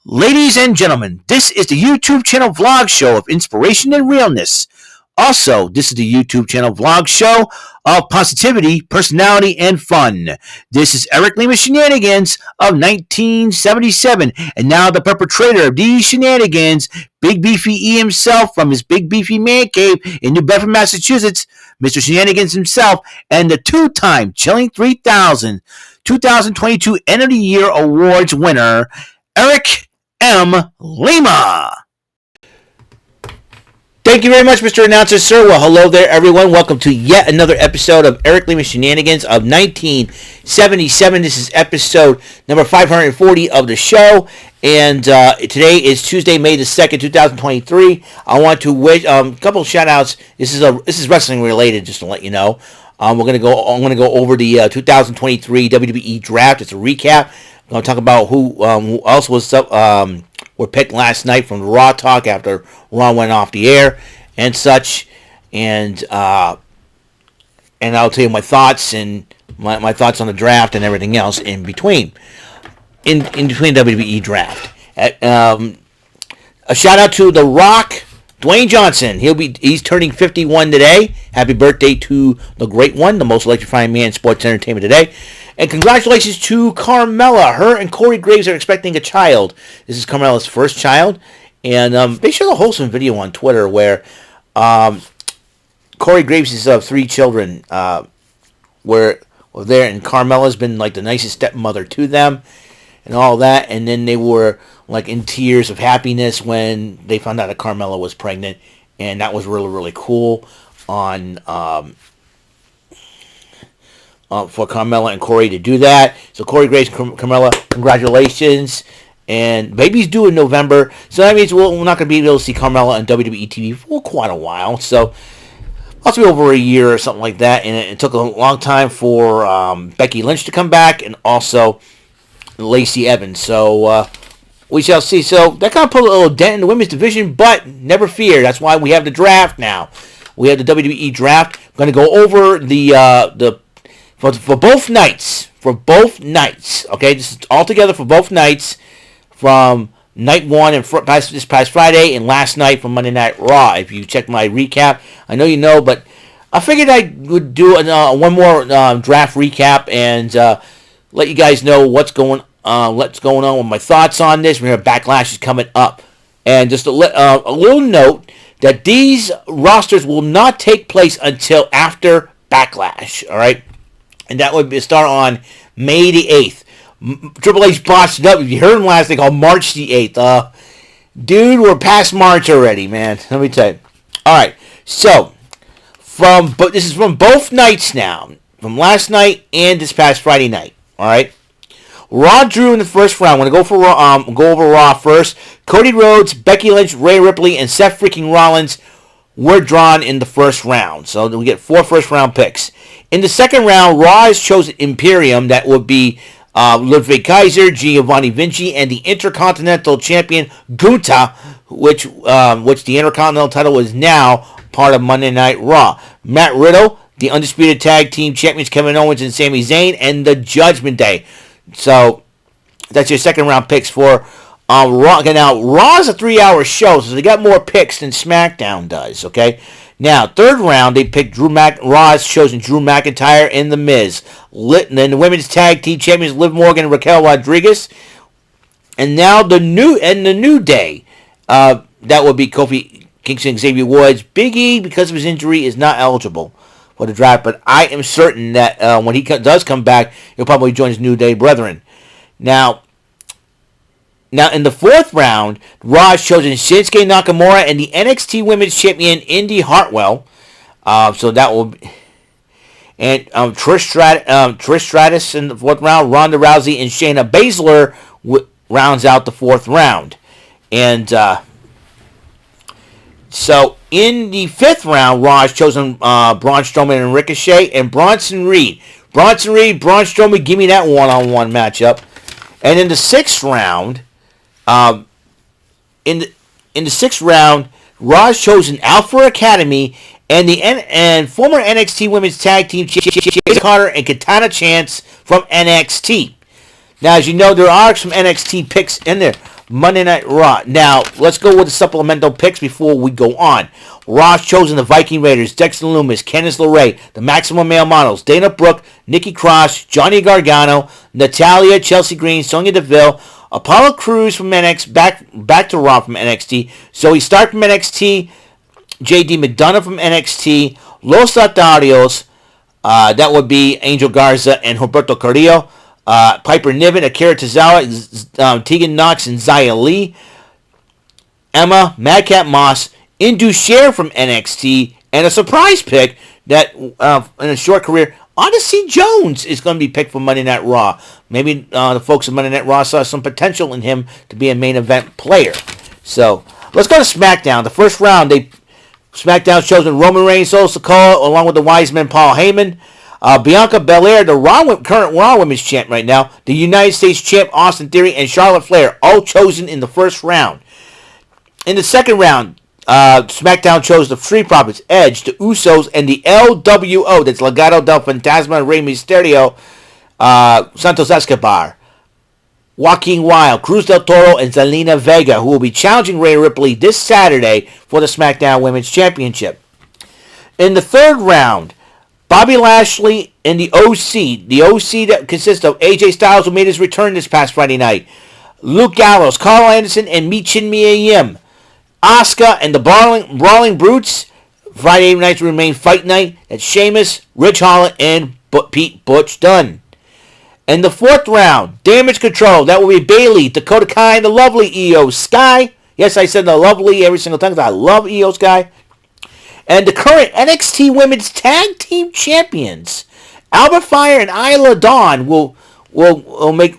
Ladies and gentlemen, this is the YouTube channel vlog show of inspiration and realness. Also, this is the YouTube channel vlog show of positivity, personality, and fun. This is Eric Lima Shenanigans of 1977, and now the perpetrator of these shenanigans, Big Beefy E himself from his Big Beefy Man Cave in New Bedford, Massachusetts, Mr. Shenanigans himself, and the two-time Chilling 3000 2022 End of the Year Awards winner, Eric M. Lima. Thank you very much, Mr. Announcer, sir. Well, hello there, everyone. Welcome to yet another episode of Eric Lima Shenanigans of 1977. This is episode number 540 of the show, and today is Tuesday, May the 2nd, 2023. I want to wish a couple of shout-outs. This is wrestling related, just to let you know. I'm gonna go over the 2023 WWE Draft. It's a recap. I'm going to talk about who else were picked last night from the Raw Talk after Raw went off the air and such. And I'll tell you my thoughts and my thoughts on the draft and everything else in between. In between WWE Draft. A shout out to The Rock, Dwayne Johnson. He's turning 51 today. Happy birthday to the great one, the most electrifying man in sports entertainment today. And congratulations to Carmella. Her and Corey Graves are expecting a child. This is Carmella's first child. And they showed a wholesome video on Twitter where Corey Graves' 3 children were there. And Carmella's been like the nicest stepmother to them and all that. And then they were like in tears of happiness when they found out that Carmella was pregnant. And that was really, really cool on for Carmella and Corey to do that. So Corey Graves and Carmella, congratulations. And baby's due in November. So that means we're not going to be able to see Carmella on WWE TV for quite a while. So must be over a year or something like that. And it took a long time for Becky Lynch to come back and also Lacey Evans. So we shall see. So that kind of put a little dent in the women's division, but never fear. That's why we have the draft now. We have the WWE Draft. I'm going to go over the for both nights. Okay, this is all together for both nights from night one and this past Friday and last night from Monday Night Raw. If you check my recap, I know you know, but I figured I would do one more draft recap and let you guys know what's going on with my thoughts on this. We have Backlash is coming up, and just a little note that these rosters will not take place until after Backlash. All right. And that would start on May the 8th. Triple H botched it up. If you heard him last, they called March the 8th. Dude, we're past March already, man. Let me tell you. All right. So, this is from both nights now. From last night and this past Friday night. All right. Raw drew in the first round. I'm going to go over Raw first. Cody Rhodes, Becky Lynch, Rhea Ripley, and Seth freaking Rollins were drawn in the first round. So we get 4 first-round picks. In the second round, Raw has chosen Imperium. That would be Ludwig Kaiser, Giovanni Vinci, and the Intercontinental Champion Gunther, which the Intercontinental title is now part of Monday Night Raw. Matt Riddle, the Undisputed Tag Team Champions Kevin Owens and Sami Zayn, and the Judgment Day. So that's your second-round picks for Raw. Okay, now, Raw is a 3-hour show, so they got more picks than SmackDown does, okay? Now, third round, they picked Raw has chosen Drew McIntyre and The Miz. Then the Women's Tag Team Champions Liv Morgan and Raquel Rodriguez. And now the New Day, that would be Kofi Kingston, Xavier Woods. Big E, because of his injury, is not eligible for the draft, but I am certain that when he does come back, he'll probably join his New Day brethren. Now, in the fourth round, Raw has chosen Shinsuke Nakamura and the NXT Women's Champion Indy Hartwell. So that will be... And Trish Stratus in the fourth round. Ronda Rousey and Shayna Baszler rounds out the fourth round. And so in the fifth round, Raw has chosen Braun Strowman and Ricochet and Bronson Reed. Braun Strowman, give me that one-on-one matchup. And in the sixth round... in the sixth round, Raw has chosen Alpha Academy and former NXT Women's Tag Team Chase Carter and Katana Chance from NXT. Now, as you know, there are some NXT picks in there. Monday Night Raw. Now, let's go with the supplemental picks before we go on. Raw's chosen the Viking Raiders, Dexter Loomis, Candice LeRae, the Maximum Male Models, Dana Brooke, Nikki Cross, Johnny Gargano, Natalia, Chelsea Green, Sonya Deville, Apollo Crews from NXT, back to Raw from NXT, Zoe Stark from NXT, JD McDonough from NXT, Los Lotharios, that would be Angel Garza and Roberto Carrillo, Piper Niven, Akira Tozawa, Tegan Knox, and Xia Li, Emma, Madcap Moss, Indu Sher from NXT, and a surprise pick that in a short career, Odyssey Jones is going to be picked for Monday Night Raw. Maybe the folks at Monday Night Raw saw some potential in him to be a main event player. So let's go to SmackDown. The first round, SmackDown's chosen Roman Reigns, Solo Sikoa, along with the wise men Paul Heyman. Bianca Belair, the current Raw Women's Champ right now, the United States Champ Austin Theory, and Charlotte Flair, all chosen in the first round. In the second round, SmackDown chose the Street Profits, Edge, the Usos, and the LWO, that's Legado del Fantasma, Rey Mysterio, Santos Escobar, Joaquin Wilde, Cruz del Toro, and Zelina Vega, who will be challenging Rhea Ripley this Saturday for the SmackDown Women's Championship. In the third round, Bobby Lashley and the OC that consists of AJ Styles, who made his return this past Friday night, Luke Gallows, Carl Anderson, and Michin Mia Yim, Asuka and the Brawling Brutes. Friday nights remain fight night. That's Sheamus, Rich Holland, and Pete Butch Dunne. In the fourth round, Damage Control. That will be Bayley, Dakota Kai, and the lovely Io Sky. Yes, I said the lovely every single time because I love Io Sky. And the current NXT Women's Tag Team Champions, Albert Fire and Isla Dawn, will make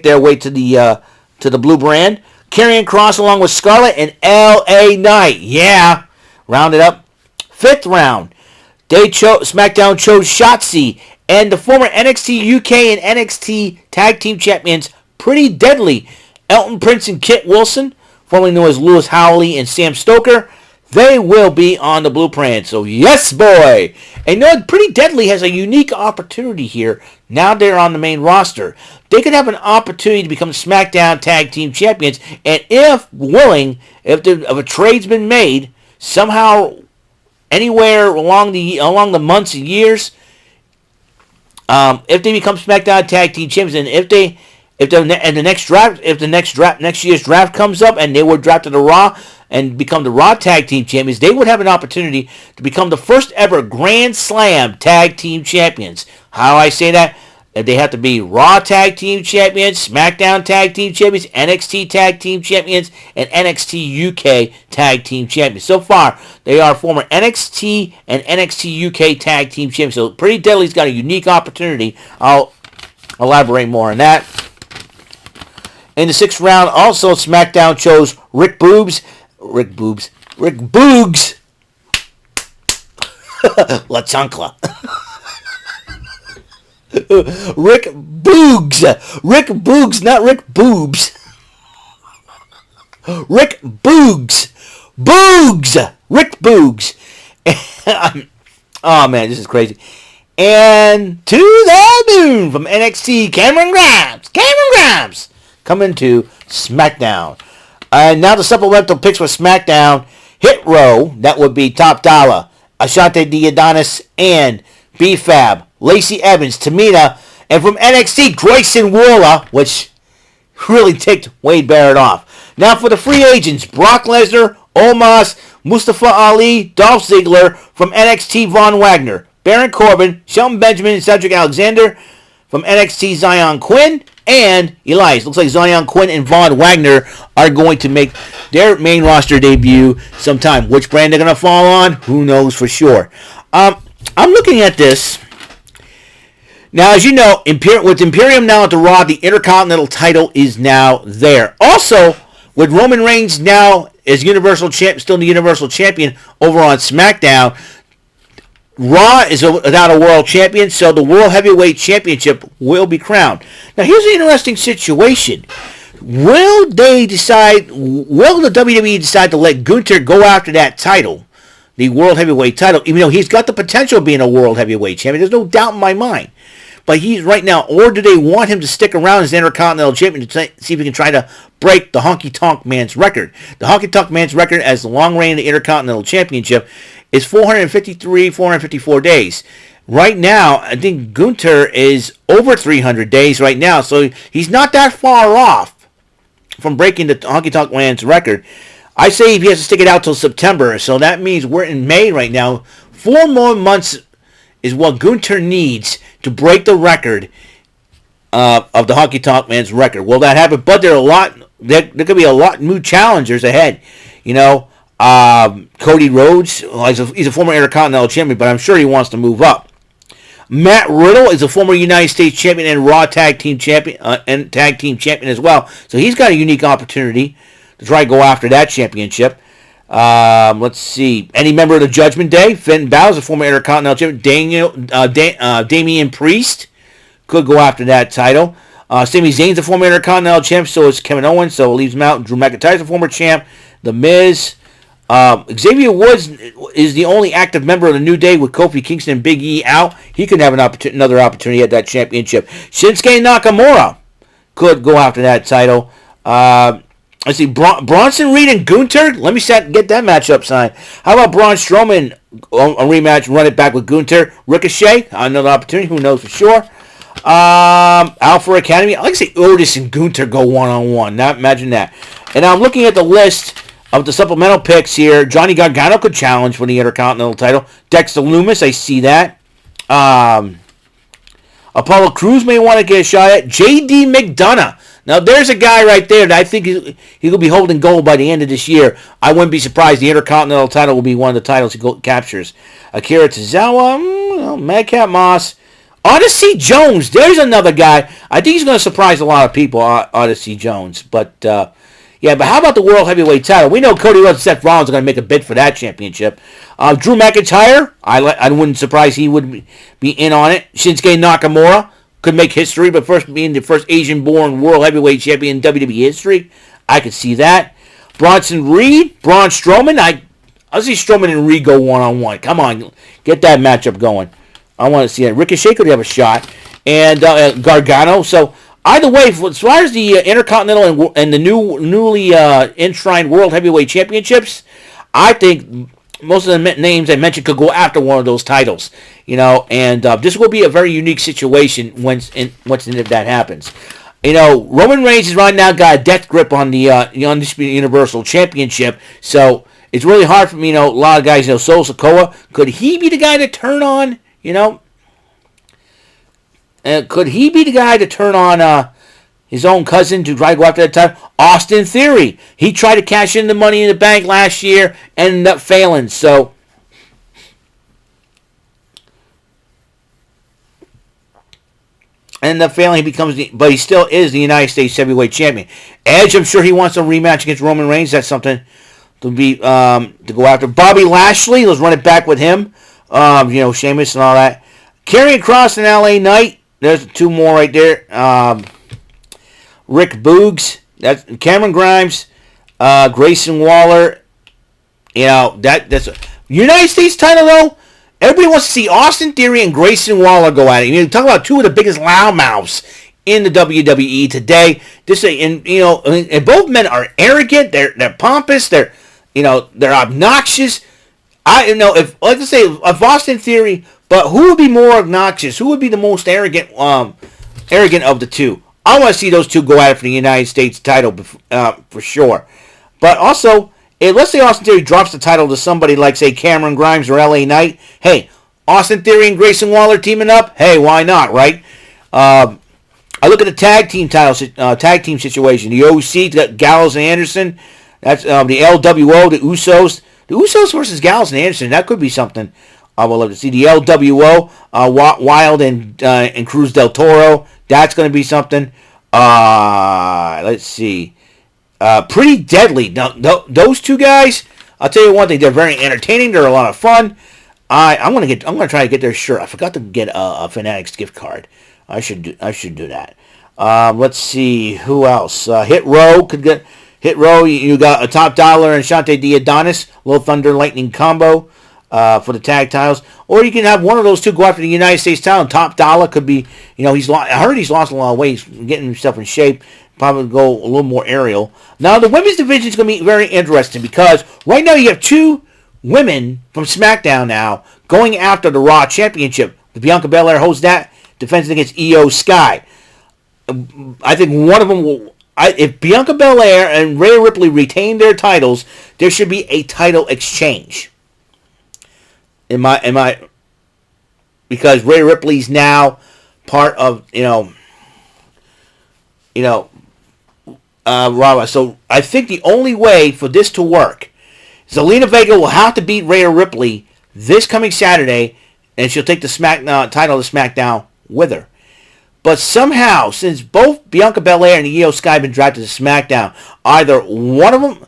their way to the blue brand. Karrion Kross along with Scarlett and LA Knight. Yeah, round it up. Fifth round, SmackDown chose Shotzi and the former NXT UK and NXT Tag Team Champions, Pretty Deadly, Elton Prince and Kit Wilson, formerly known as Lewis Howley and Sam Stoker. They will be on the blueprint. So yes, boy. And you know, Pretty Deadly has a unique opportunity here. Now they're on the main roster. They could have an opportunity to become SmackDown Tag Team Champions. And if willing, if a trade's been made, somehow, anywhere along the months and years, if they become SmackDown Tag Team Champions, and if the next year's draft comes up and they were drafted to Raw and become the Raw Tag Team Champions, they would have an opportunity to become the first ever Grand Slam Tag Team Champions. How do I say that? They have to be Raw Tag Team Champions, SmackDown Tag Team Champions, NXT Tag Team Champions, and NXT UK Tag Team Champions. So far, they are former NXT and NXT UK Tag Team Champions. So Pretty Deadly's got a unique opportunity. I'll elaborate more on that. In the sixth round, also SmackDown chose Rick Boogs. La Chancla. Rick Boogs, not Rick Boobs. Rick Boogs. Rick Boogs. Oh man, this is crazy. And to the moon from NXT, Cameron Grimes. Coming to SmackDown. And now the supplemental picks for SmackDown. Hit Row, that would be Top Dollar, Ashante Diadonis, and B-Fab, Lacey Evans, Tamina, and from NXT, Grayson Waller, which really ticked Wade Barrett off. Now for the free agents, Brock Lesnar, Omos, Mustafa Ali, Dolph Ziggler, from NXT, Von Wagner, Baron Corbin, Shelton Benjamin, and Cedric Alexander, from NXT, Zion Quinn, and Elias. Looks like Zion Quinn and Von Wagner are going to make their main roster debut sometime. Which brand they're going to fall on, who knows for sure. I'm looking at this. Now, as you know, with Imperium now at the Raw, the Intercontinental title is now there. Also, with Roman Reigns now as Universal Champ, still the Universal Champion over on SmackDown, Raw is without a world champion, so the World Heavyweight Championship will be crowned. Now, here's an interesting situation. Will the WWE decide to let Gunther go after that title, the World Heavyweight title, even though he's got the potential of being a World Heavyweight Champion? There's no doubt in my mind. but he's right now, or do they want him to stick around as Intercontinental Champion to see if he can try to break the Honky Tonk Man's record? The Honky Tonk Man's record as the long reign of the Intercontinental Championship is 454 days. Right now, I think Gunther is over 300 days right now, so he's not that far off from breaking the Honky Tonk Man's record. I say if he has to stick it out till September, so that means we're in May right now. 4 more months is what Gunther needs to break the record of the Honky Tonk Man's record. Will that happen? But there could be a lot of new challengers ahead. Cody Rhodes, he's a former Intercontinental Champion, but I'm sure he wants to move up. Matt Riddle is a former United States Champion and Raw Tag Team Champion and Tag Team Champion as well. So he's got a unique opportunity to try to go after that championship. Let's see. Any member of the Judgment Day. Finn Balor, a former Intercontinental Champion. Damian Priest could go after that title. Sami Zayn's a former Intercontinental Champ. So is Kevin Owens. So it leaves him out. Drew McIntyre's a former champ. The Miz. Xavier Woods is the only active member of the New Day with Kofi Kingston and Big E out. He could have another opportunity at that championship. Shinsuke Nakamura could go after that title. Let's see, Bronson Reed and Gunther. Let me get that matchup signed. How about Braun Strowman, a rematch, run it back with Gunther? Ricochet, another opportunity. Who knows for sure? Alpha Academy. I like to say Otis and Gunther go one-on-one. Now imagine that. And I'm looking at the list of the supplemental picks here. Johnny Gargano could challenge for the Intercontinental title. Dexter Lumis, I see that. Apollo Crews may want to get a shot at. J.D. McDonough. Now, there's a guy right there that I think he will be holding gold by the end of this year. I wouldn't be surprised. The Intercontinental title will be one of the titles he captures. Akira Tozawa, Madcap Moss. Odyssey Jones. There's another guy. I think he's going to surprise a lot of people, Odyssey Jones. But how about the World Heavyweight title? We know Cody Rhodes and Seth Rollins are going to make a bid for that championship. Drew McIntyre, I wouldn't surprise he would be in on it. Shinsuke Nakamura could make history, but first being the first Asian-born World Heavyweight Champion in WWE history, I could see that. Bronson Reed, Braun Strowman, I'll see Strowman and Reed go one-on-one. Come on, get that matchup going. I want to see that. Ricochet could have a shot. And Gargano, so either way, as far as the Intercontinental and the newly enshrined World Heavyweight Championships, I think most of the names I mentioned could go after one of those titles. And this will be a very unique situation once if that happens. Roman Reigns has right now got a death grip on the Undisputed Universal Championship, so it's really hard for me. A lot of guys, Solo Sikoa, could he be the guy to turn on? Could he be the guy to turn on his own cousin to try to go after that title? Austin Theory. He tried to cash in the Money in the Bank last year and ended up failing. So, but he still is the United States Heavyweight Champion. Edge, I'm sure he wants a rematch against Roman Reigns. That's something to be to go after. Bobby Lashley, let's run it back with him. Sheamus and all that. Karrion Kross and LA Knight. There's 2 more right there. Rick Boogs. That's Cameron Grimes. Grayson Waller. That's a United States title though. Everybody wants to see Austin Theory and Grayson Waller go at it. Talk about 2 of the biggest loudmouths in the WWE today. And both men are arrogant. They're pompous. They're obnoxious. If Austin Theory, but who would be more obnoxious? Who would be the most arrogant of the 2? I want to see those 2 go at it for the United States title for sure. But also, let's say Austin Theory drops the title to somebody like, say, Cameron Grimes or LA Knight. Hey, Austin Theory and Grayson Waller teaming up? Hey, why not, right? I look at the tag team situation. The OC, got Gallows and Anderson. That's the LWO, the Usos. The Usos versus Gallows and Anderson, that could be something I would love to see. The LWO, Wild and Cruz del Toro, that's going to be something. Let's see. Pretty Deadly. Now, those 2 guys, I'll tell you one thing, they're very entertaining. They're a lot of fun. I'm going to try to get their shirt. I forgot to get a Fanatics gift card. I should do that. Let's see who else. Hit Row could get. Hit Row, you got a Top Dollar and Shante D'Adonis, Low Thunder Lightning combo. for the tag titles, or you can have one of those two go after the United States title. Top Dollar could be, I heard he's lost a lot of weight, he's getting himself in shape. Probably go a little more aerial. Now the women's division is going to be very interesting because right now you have two women from SmackDown now going after the Raw Championship. Bianca Belair holds that, defends against Io Sky. I think one of them will. If Bianca Belair and Rhea Ripley retain their titles, there should be a title exchange. Because Rhea Ripley's now part of Raw. So I think the only way for this to work, Zelina Vega will have to beat Rhea Ripley this coming Saturday, and she'll take the title of SmackDown with her. But somehow, since both Bianca Belair and Io Sky have been drafted to SmackDown, either one of them,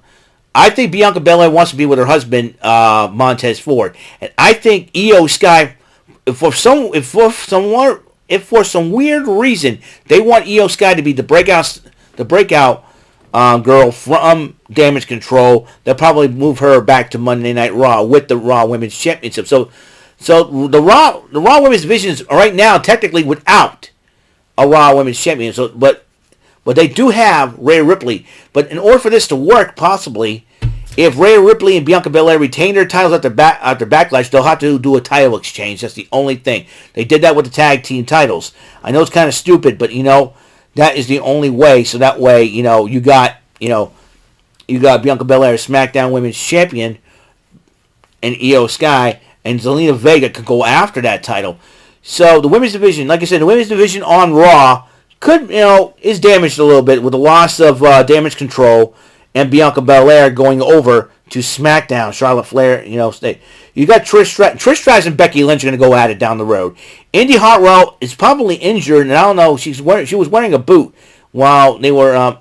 I think Bianca Belair wants to be with her husband, Montez Ford, and I think Io Sky, if for some weird reason they want Io Sky to be the breakout girl from Damage Control, they'll probably move her back to Monday Night Raw with the Raw Women's Championship. So the Raw Women's division is right now technically without a Raw Women's Champion. So, but they do have Rhea Ripley. But in order for this to work, possibly, if Rhea Ripley and Bianca Belair retain their titles after Backlash, they'll have to do a title exchange. That's the only thing. They did that with the tag team titles. I know it's kind of stupid, but that is the only way. So that way, you got Bianca Belair, SmackDown Women's Champion, and Io Sky, and Zelina Vega could go after that title. So the women's division, like I said, the women's division on Raw could, is damaged a little bit with the loss of Damage Control and Bianca Belair going over to SmackDown. Charlotte Flair, stay. You got Trish Stratus and Becky Lynch are going to go at it down the road. Indy Hartwell is probably injured, and I don't know. She was wearing a boot while they were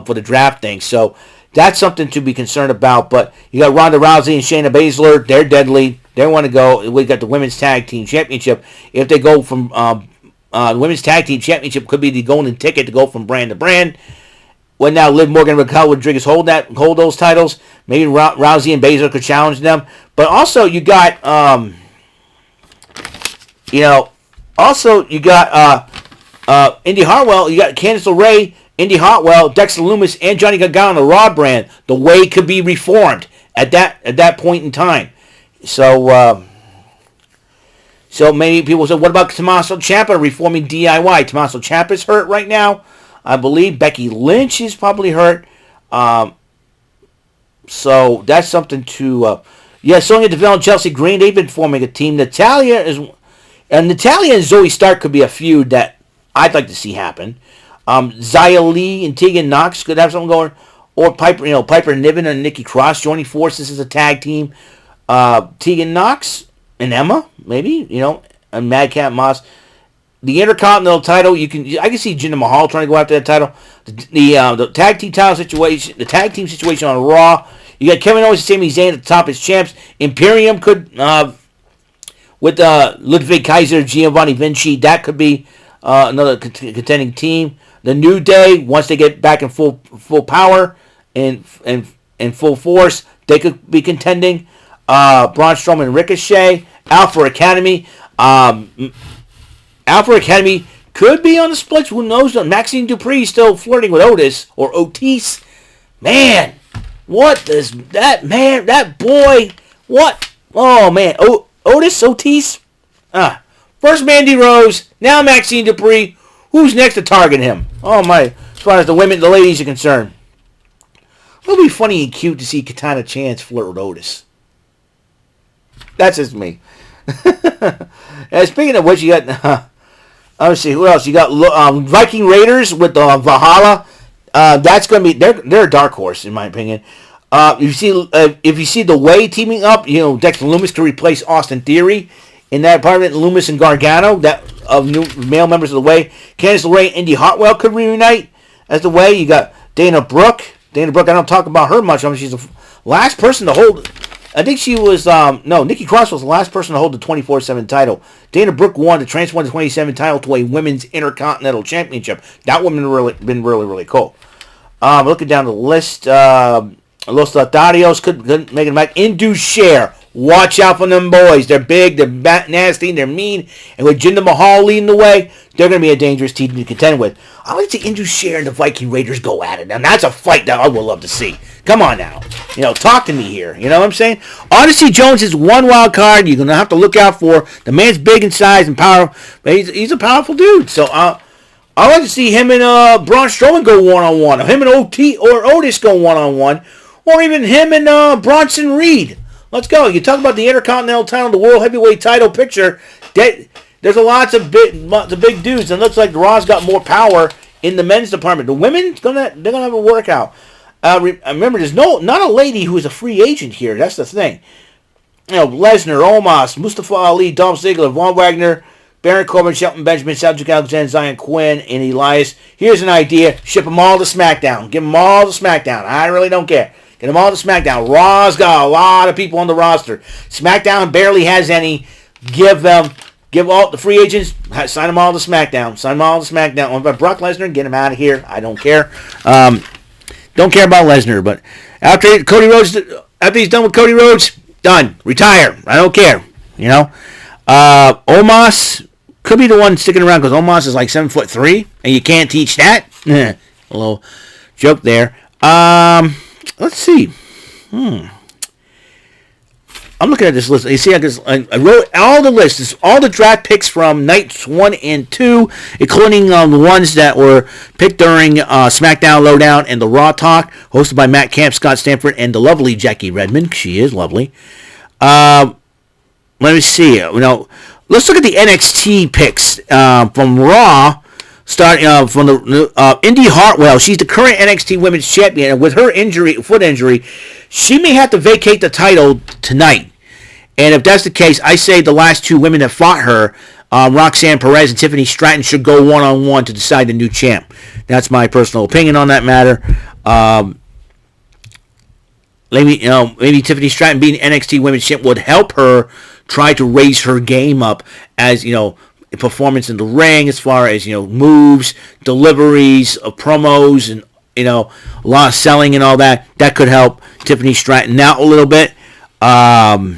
for the draft thing, so that's something to be concerned about. But you got Ronda Rousey and Shayna Baszler. They're deadly. They want to go. We got the Women's Tag Team Championship. If they go from the Women's Tag Team Championship, could be the golden ticket to go from brand to brand. When now Liv Morgan and Raquel Rodriguez hold those titles, maybe Rousey and Baszler could challenge them. But also you got Indy Hartwell. You got Candice LeRae, Indy Hartwell, Dexter Lumis, and Johnny Gargano on the Raw brand. The way could be reformed at that point in time. So many people said, what about Tommaso Ciampa reforming DIY? Tommaso Ciampa's hurt right now, I believe. Becky Lynch is probably hurt. So that's something to... Sonya Deville and Chelsea Green, they've been forming a team. Natalya and Zoe Stark could be a feud that I'd like to see happen. Xia Li and Tegan Nox could have something going. Or Piper Niven and Nikki Cross joining forces as a tag team. Tegan Nox and Emma, maybe, and Madcap Moss. The Intercontinental title, I can see Jinder Mahal trying to go after that title. The tag team title situation, the tag team situation on Raw. You got Kevin Owens and Sami Zayn at the top as champs. Imperium could, with Ludwig Kaiser, Giovanni Vinci, that could be another contending team. The New Day, once they get back in full power and full force, they could be contending. Braun Strowman and Ricochet. Alpha Academy. Alpha Academy could be on the splits. Who knows? Maxine Dupree still flirting with Otis or Otis. Man, what does that boy, what? Oh, man. Otis? First Mandy Rose, now Maxine Dupree. Who's next to target him? Oh, my. As far as the ladies are concerned. It would be funny and cute to see Katana Chance flirt with Otis. That's just me. And speaking of which, you got... let's see, who else? You got Viking Raiders with Valhalla. That's going to be... They're a dark horse, in my opinion. If you see the Way teaming up, Dexter Lumis could replace Austin Theory in that department. Lumis and Gargano, that of new male members of the Way. Candice LeRae and Indy Hartwell could reunite as the Way. You got Dana Brooke. I don't talk about her much. She's the last person to hold... I think she was, Nikki Cross was the last person to hold the 24/7 title. Dana Brooke won to transfer the 27 title to a women's intercontinental championship. That woman been really, really cool. Looking down the list, Los Lotarios could make it back. Indus Share. Watch out for them boys. They're big, they're nasty, they're mean. And with Jinder Mahal leading the way, they're going to be a dangerous team to contend with. I like to see Indus Sher and the Viking Raiders go at it. Now, that's a fight that I would love to see. Come on now. Talk to me here. You know what I'm saying? Odyssey Jones is one wild card you're going to have to look out for. The man's big in size and power. But he's a powerful dude. So, I like to see him and Braun Strowman go one-on-one. Or him and Otis go one-on-one. Or even him and Bronson Reed. Let's go. You talk about the Intercontinental title, the World Heavyweight title picture. There's a lots of big dudes, and it looks like Raw's got more power in the men's department. The women, they're gonna have a workout. Remember, there's not a lady who is a free agent here. That's the thing. Lesnar, Omos, Mustafa Ali, Dolph Ziggler, Von Wagner, Baron Corbin, Shelton Benjamin, Cedric Alexander, Zion Quinn, and Elias. Here's an idea: ship them all to SmackDown. Give them all to SmackDown. I really don't care. Get them all to SmackDown. Raw's got a lot of people on the roster. SmackDown barely has any. Give all the free agents, sign them all to SmackDown. Sign them all to SmackDown. What about Brock Lesnar? Get him out of here. I don't care. Don't care about Lesnar, but after he's done with Cody Rhodes, done. Retire. I don't care. Omos could be the one sticking around because Omos is like 7'3", and you can't teach that. A little joke there. Let's see. I'm looking at this list. You see, I wrote all the lists, all the draft picks from nights 1 and 2, including the ones that were picked during SmackDown Lowdown and the Raw Talk, hosted by Matt Camp, Scott Stanford, and the lovely Jackie Redmond. She is lovely. Let me see. Let's look at the NXT picks from Raw. Starting from the Indy Hartwell, she's the current NXT Women's Champion, and with her foot injury, she may have to vacate the title tonight. And if that's the case, I say the last two women that fought her, Roxanne Perez and Tiffany Stratton, should go one-on-one to decide the new champ. That's my personal opinion on that matter. Maybe Tiffany Stratton being NXT Women's Champ would help her try to raise her game up as performance in the ring, as far as moves, deliveries, promos, and a lot of selling and all that. That could help Tiffany Stratton out a little bit. I'm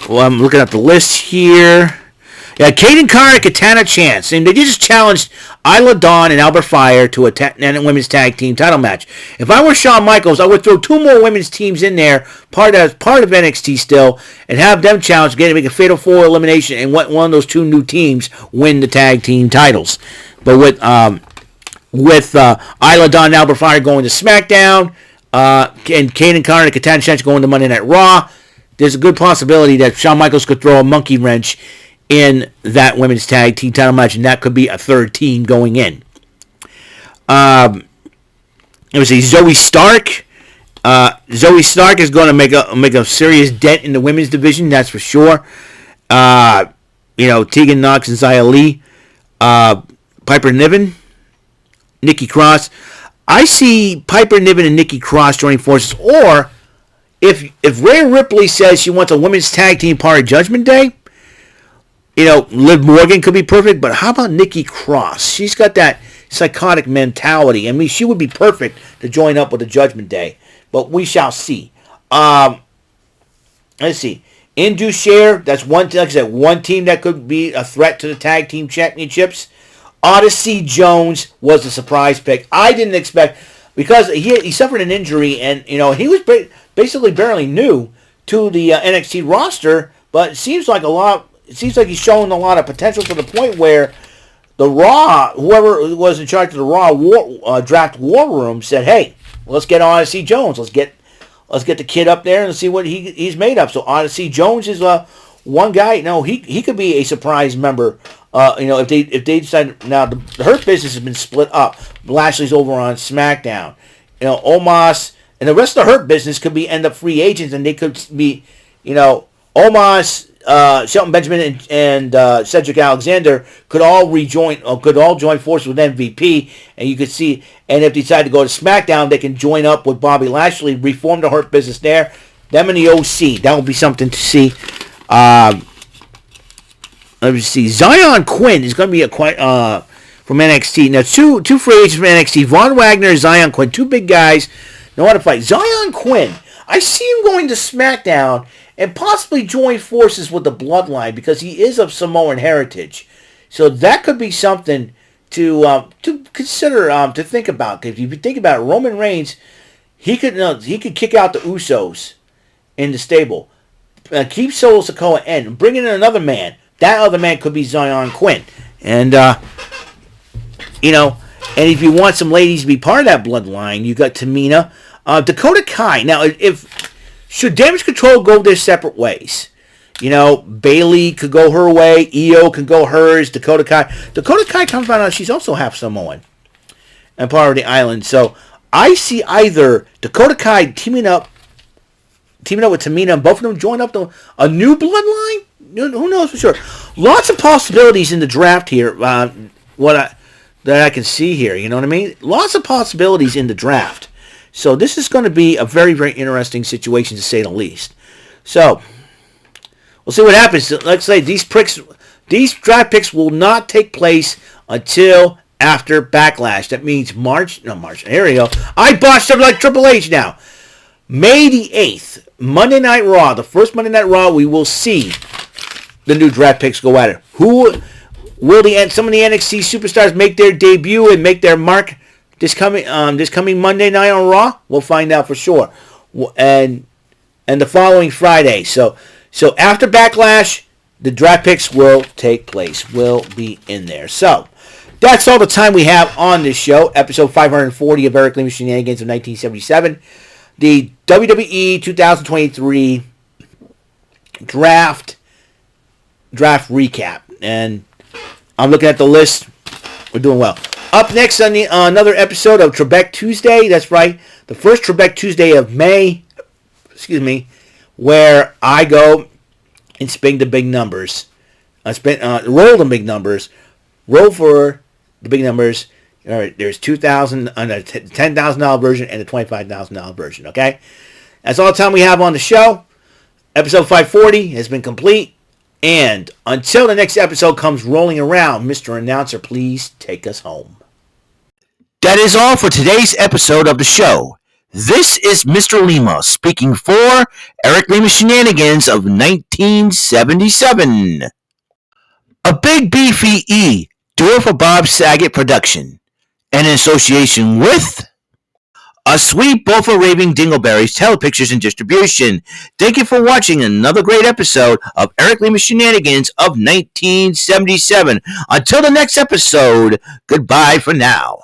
looking at the list here. Yeah, Kaden Carter, Katana Chance, and they just challenged Isla Dawn and Albert Fire to a women's tag team title match. If I were Shawn Michaels, I would throw two more women's teams in there, part of NXT still, and have them challenge, make a fatal 4 elimination, and let one of those two new teams win the tag team titles. But with Isla Dawn and Albert Fire going to SmackDown, and Kaden Carter and Katana Chance going to Monday Night Raw, there's a good possibility that Shawn Michaels could throw a monkey wrench in that women's tag team title match, and that could be a third team going in. Let me see, Zoe Stark. Zoe Stark is going to make a serious dent in the women's division, that's for sure. Tegan Knox and Xia Li. Piper Niven, Nikki Cross. I see Piper Niven and Nikki Cross joining forces, or if Rhea Ripley says she wants a women's tag team part of Judgment Day, Liv Morgan could be perfect, but how about Nikki Cross? She's got that psychotic mentality. I mean, she would be perfect to join up with the Judgment Day, but we shall see. Let's see. Indus Sher, that's one team that could be a threat to the tag team championships. Odyssey Jones was a surprise pick. I didn't expect, because he suffered an injury, and he was basically barely new to the NXT roster, but it seems like he's showing a lot of potential, to the point where the Raw, whoever was in charge of the Raw draft war room, said, "Hey, let's get Odyssey Jones. Let's get the kid up there and see what he's made of." So Odyssey Jones is one guy. He could be a surprise member. If they decide. Now the Hurt Business has been split up. Lashley's over on SmackDown. Omos and the rest of the Hurt Business could end up free agents, and they could be, Omos, Shelton Benjamin and Cedric Alexander could all join forces with MVP, and you could see. And if they decide to go to SmackDown, they can join up with Bobby Lashley, reform the Hurt Business there. Them and the OC, that would be something to see. Let me see. Zion Quinn is going to be from NXT. Now, two free agents from NXT: Von Wagner and Zion Quinn, two big guys know how to fight. Zion Quinn, I see him going to SmackDown and possibly join forces with the Bloodline because he is of Samoan heritage. So that could be something to consider, to think about. Because if you think about it, Roman Reigns, he could kick out the Usos in the stable, keep Solo Sikoa in, and bring in another man. That other man could be Zion Quinn, and and if you want some ladies to be part of that Bloodline, you got Tamina, Dakota Kai. Now, if should Damage Control go their separate ways, Bailey could go her way, Io can go hers, Dakota Kai. Dakota Kai comes out she's also half Samoan and part of the island. So I see either Dakota Kai teaming up with Tamina, and both of them join up to a new Bloodline. Who knows for sure? Lots of possibilities in the draft here. That I can see here, you know what I mean? Lots of possibilities in the draft. So this is going to be a very, very interesting situation to say the least. So we'll see what happens. Let's say these draft picks will not take place until after Backlash. That means March. Here we go. I botched up like Triple H now. May the 8th, Monday Night Raw, the first Monday Night Raw, we will see the new draft picks go at it. Who will some of the NXT superstars make their debut and make their mark this coming Monday night on Raw? We'll find out for sure. And the following Friday. So after Backlash, the draft picks will take place. Will be in there. So that's all the time we have on this show. Episode 540 of Eric Lima Shenanigans of 1977. The WWE 2023 draft recap. And I'm looking at the list. We're doing well. Up next on another episode of Trebek Tuesday. That's right. The first Trebek Tuesday of May. Where I go and spin the big numbers. Roll the big numbers. Roll for the big numbers. All right, there's $2,000 on a $10,000 version and a $25,000 version. Okay, that's all the time we have on the show. Episode 540 has been complete. And until the next episode comes rolling around, Mr. Announcer, please take us home. That is all for today's episode of the show. This is Mr. Lima speaking for Eric Lima Shenanigans of 1977. A Big Beefy E, do it for Bob Saget production. And in association with A Sweet Bowl for Raving Dingleberries Telepictures and Distribution. Thank you for watching another great episode of Eric Lima Shenanigans of 1977. Until the next episode, goodbye for now.